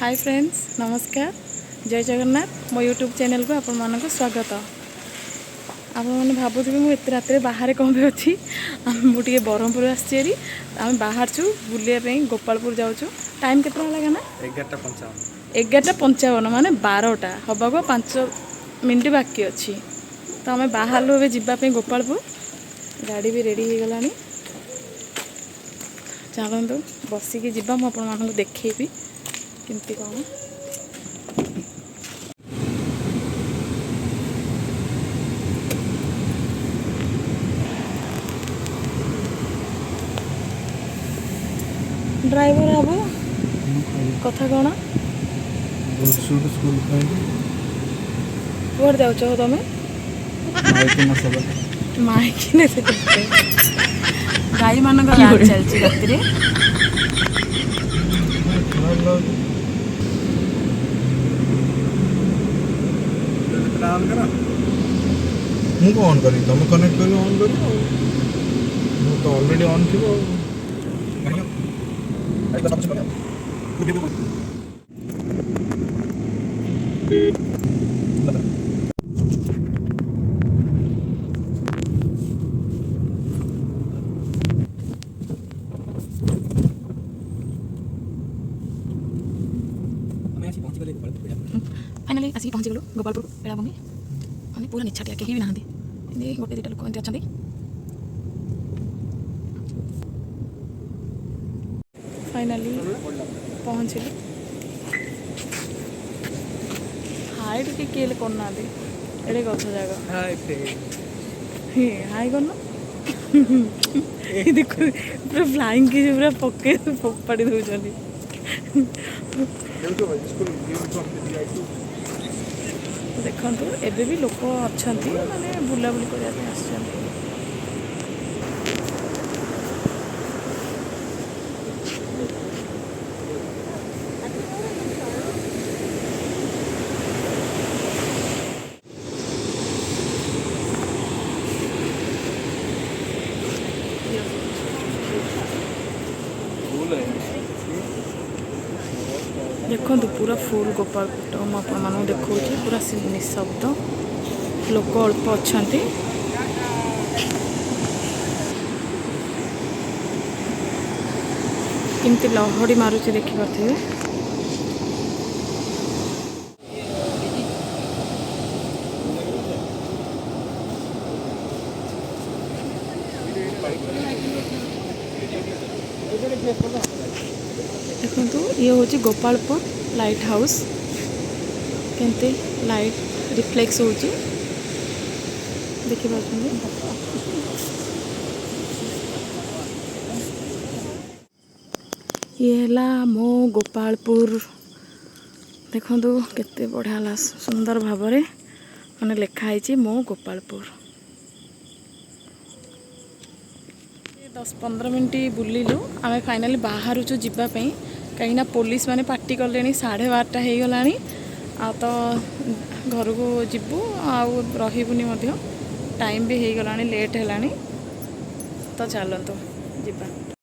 Hi friends नमस्कार जय जगन्नाथ मो यूट्यूब चैनल को आपण मानक स्वागत। आप मैंने भावुथे मुझे रात बाहर कौन भी अच्छी मुझे ब्रह्मपुर आसी आम बाहर छू बुलाया गोपालपुर जाऊँ। टाइम के लगे ना 11:55 माने 12टा हवा को 5 मिनट बाकी अच्छी तो आम बाहर जावाई गोपालपुर गाड़ी भी रेडी हो गलानी। चलतु बसिकी जा मुझे देखी केमती कौन ड्राइवर अब कथा कौन कुआड़ जाऊच तुम माइक गाई मान चलती राति मुझे ऑन करी तुम कनेक्ट कर ऑन कर तो ऑलरेडी ऑन थी फाइनाली आसिक पहुँची गलु गोपालपुर बेलाभूमि माने पूरा निछाटिया कहीं भी ना गोटे दुटा लोक अच्छा फाइनाली पहुँचलु हाई टे किए करना एड़े गछ जगह हाई कर देख पूरा फ्लाइंग की पूरा पके फोपाड़ी दौरान देखु एबे भी लोक अच्छा माने बुलाबुली करने आस देखो पूरा फुल गोपालपुर मुझे देखा पूरा निशब्द लोक अल्प अच्छा केमती लहड़ी मारुची देखिपे देखु ये हूँ गोपालपुर लाइट हाउस केमती लाइट रिफ्लेक्स हो देखिए ये है मो गोपालपुर देखु केते बढ़िया सुंदर भाव माने लिखाई मो गोपालपुर 10-15 मिनट बुलिलु आम फाइनाली बाहर जावाई कहीं पुलिस माने पार्टी कले 12:30 हो गला तो घर को जीवु आबुनि टाइम भी हो गला लेट है तो चलतु जीवा।